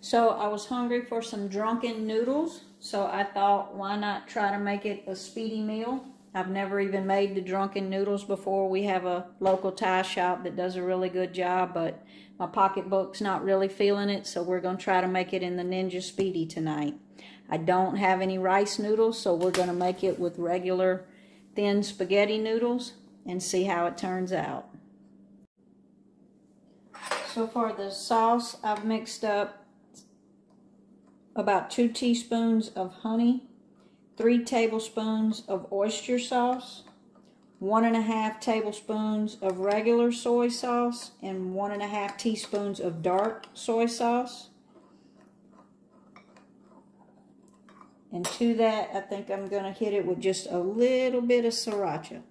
So I was hungry for some drunken noodles, so I thought, why not try to make it a Speedi meal? I've never even made the drunken noodles before. We have a local Thai shop that does a really good job, but my pocketbook's not really feeling it, so we're going to try to make it in the Ninja Speedi tonight. I don't have any rice noodles, so we're going to make it with regular thin spaghetti noodles and see how it turns out. So for the sauce, I've mixed up about 2 teaspoons of honey, 3 tablespoons of oyster sauce, 1.5 tablespoons of regular soy sauce, and 1.5 teaspoons of dark soy sauce. And to that, I think I'm going to hit it with just a little bit of sriracha.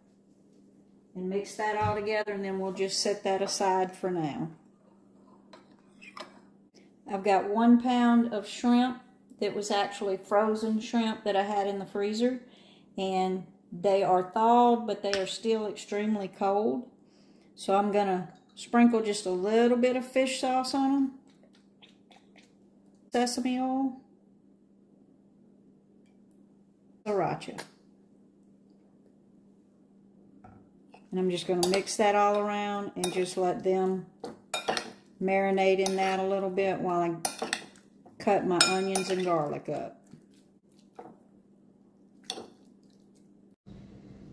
And mix that all together, and then we'll just set that aside for now. I've got 1 pound of shrimp that was actually frozen shrimp that I had in the freezer. And they are thawed, but they are still extremely cold. So I'm going to sprinkle just a little bit of fish sauce on them. Sesame oil. Sriracha. And I'm just going to mix that all around and just let them marinate in that a little bit while I cut my onions and garlic up.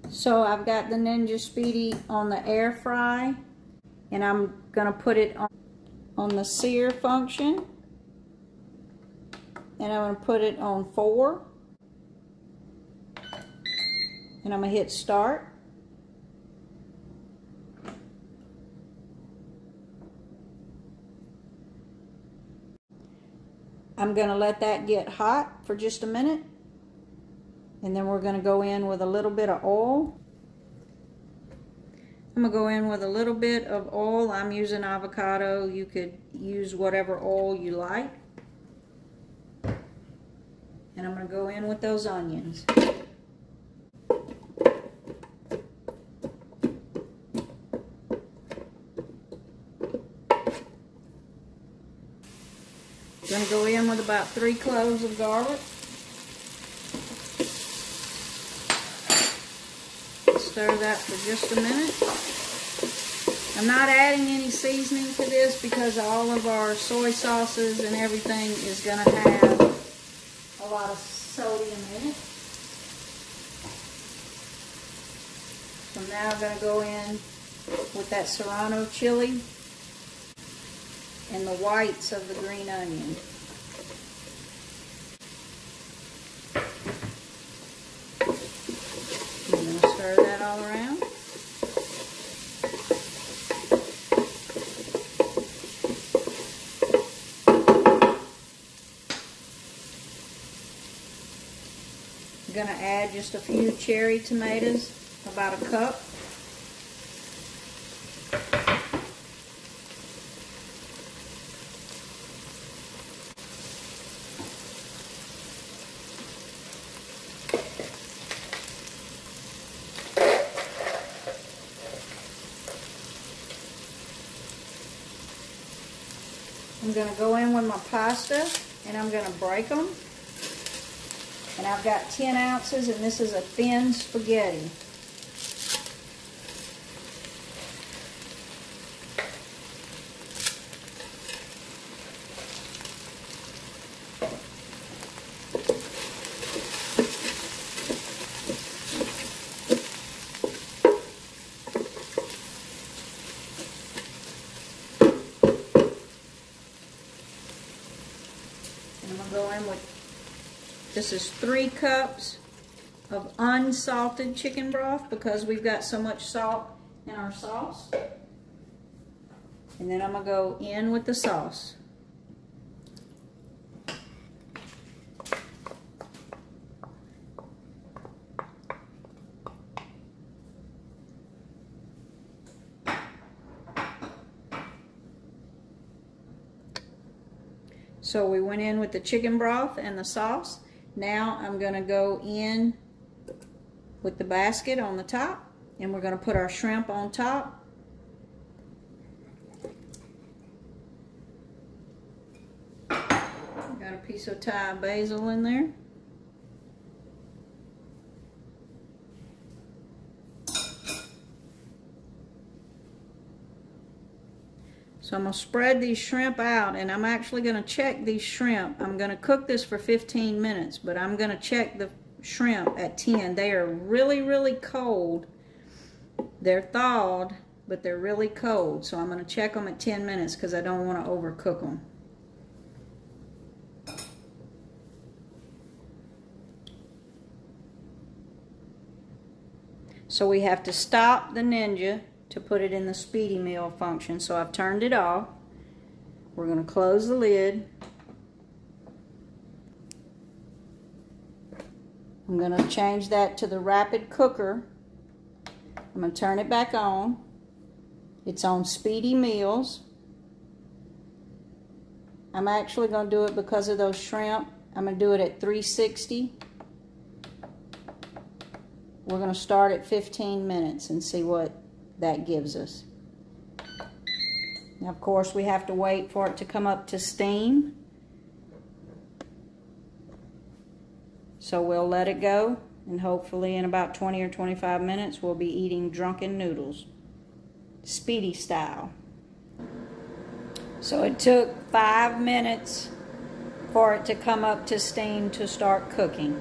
So I've got the Ninja Speedi on the air fry, and I'm going to put it on the sear function, and I'm going to put it on 4, and I'm going to hit start. I'm going to let that get hot for just a minute, and then we're going to go in with a little bit of oil. I'm going to go in with a little bit of oil. I'm using avocado. You could use whatever oil you like. And I'm going to go in with those onions. I'm going to go in with about 3 cloves of garlic. Stir that for just a minute. I'm not adding any seasoning to this because all of our soy sauces and everything is going to have a lot of sodium in it. So now I'm going to go in with that serrano chili and the whites of the green onion. I'm going to stir that all around. I'm going to add just a few cherry tomatoes, about a cup. I'm going to go in with my pasta, and I'm going to break them. And I've got 10 ounces, and this is a thin spaghetti. I'm going to go in with, this is 3 cups of unsalted chicken broth because we've got so much salt in our sauce. And then I'm going to go in with the sauce. So we went in with the chicken broth and the sauce. Now I'm going to go in with the basket on the top, and we're going to put our shrimp on top. piece of Thai basil in there. So I'm going to spread these shrimp out, and I'm actually going to check these shrimp. I'm going to cook this for 15 minutes, but I'm going to check the shrimp at 10. They are really, really cold. They're thawed, but they're really cold. So I'm going to check them at 10 minutes because I don't want to overcook them. So we have to stop the Ninja to put it in the Speedi meal function. So I've turned it off. We're going to close the lid. I'm going to change that to the rapid cooker. I'm going to turn it back on. It's on Speedi meals. I'm actually going to do it because of those shrimp. I'm going to do it at 360. We're going to start at 15 minutes and see what that gives us. Now, of course, we have to wait for it to come up to steam. So we'll let it go, and hopefully in about 20 or 25 minutes we'll be eating drunken noodles, Speedi style. So it took 5 minutes for it to come up to steam to start cooking.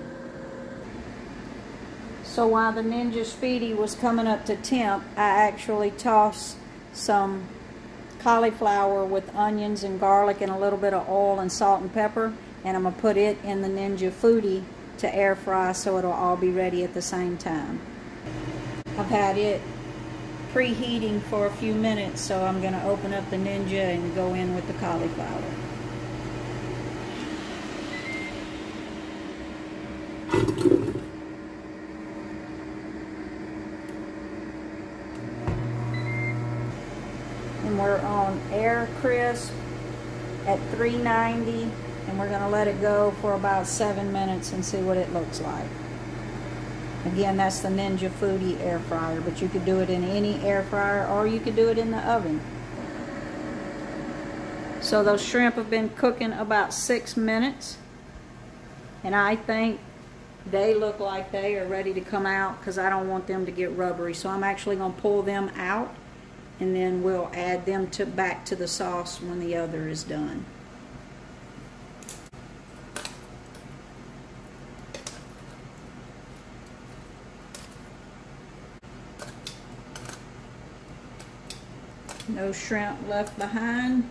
So while the Ninja Speedi was coming up to temp, I actually tossed some cauliflower with onions and garlic and a little bit of oil and salt and pepper, and I'm going to put it in the Ninja Foodi to air fry so it'll all be ready at the same time. I've had it preheating for a few minutes, so I'm going to open up the Ninja and go in with the cauliflower. And we're on air crisp at 390, and we're going to let it go for about 7 minutes and see what it looks like. Again, that's the Ninja Foodi air fryer, but you could do it in any air fryer or you could do it in the oven. So those shrimp have been cooking about 6 minutes, and I think they look like they are ready to come out because I don't want them to get rubbery. So I'm actually going to pull them out, and then we'll add them back to the sauce when the other is done. No shrimp left behind.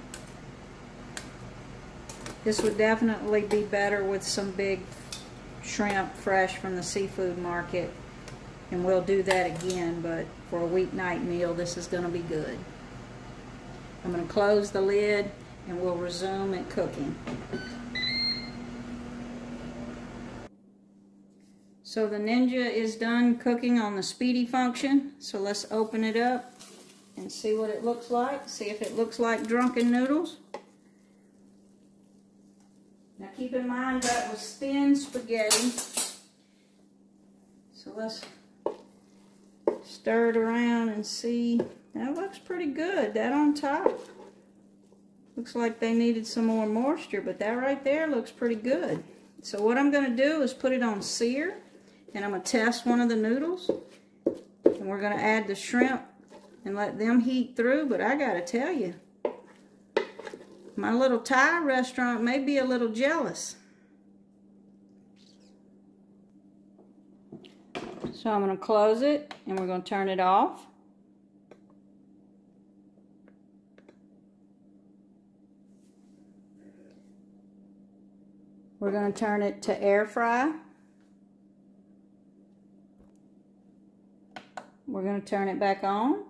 This would definitely be better with some big shrimp fresh from the seafood market, and we'll do that again, but for a weeknight meal this is going to be good. I'm going to close the lid and we'll resume at cooking. So the Ninja is done cooking on the Speedi function, so let's open it up and see what it looks like. See if it looks like drunken noodles. Now keep in mind that was thin spaghetti. So let's stir it around and see. That looks pretty good. That on top looks like they needed some more moisture, but that right there looks pretty good. So what I'm going to do is put it on sear, and I'm going to test one of the noodles, and we're going to add the shrimp and let them heat through. But I got to tell you, my little Thai restaurant may be a little jealous. So I'm going to close it and we're going to turn it off. We're going to turn it to air fry. We're going to turn it back on.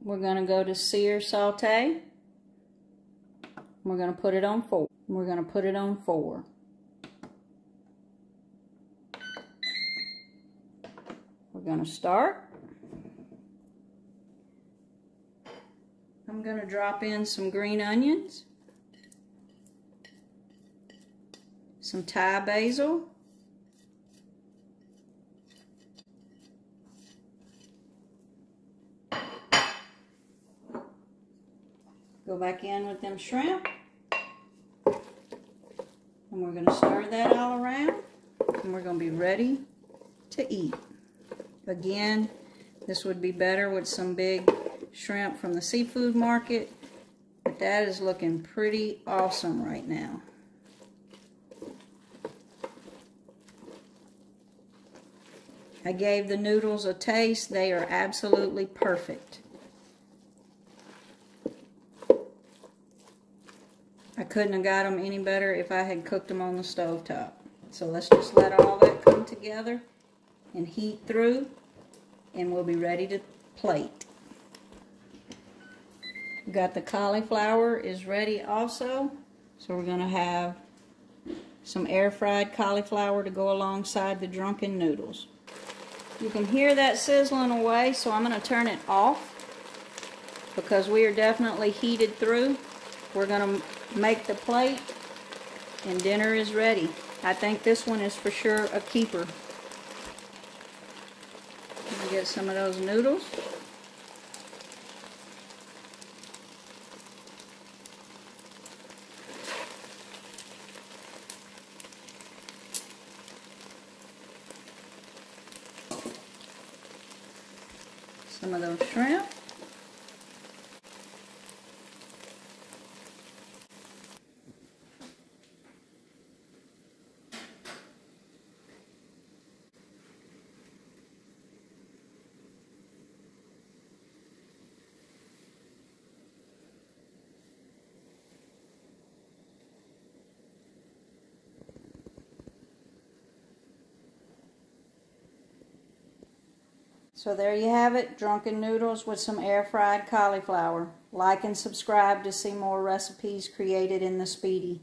We're going to go to sear saute. We're going to put it on 4. We're going to put it on 4. We're going to start. I'm going to drop in some green onions, some Thai basil, Go back in with them shrimp. And we're going to stir that all around. And we're going to be ready to eat. Again, this would be better with some big shrimp from the seafood market. But that is looking pretty awesome right now. I gave the noodles a taste. They are absolutely perfect. I couldn't have got them any better if I had cooked them on the stovetop. So let's just let all that come together and heat through, and we'll be ready to plate. We got the cauliflower is ready also. So we're going to have some air fried cauliflower to go alongside the drunken noodles. You can hear that sizzling away, so I'm going to turn it off because we are definitely heated through. We're going to make the plate and dinner is ready. I think this one is for sure a keeper. Let me get some of those noodles. Some of those shrimp. So there you have it, drunken noodles with some air fried cauliflower. Like and subscribe to see more recipes created in the Speedi.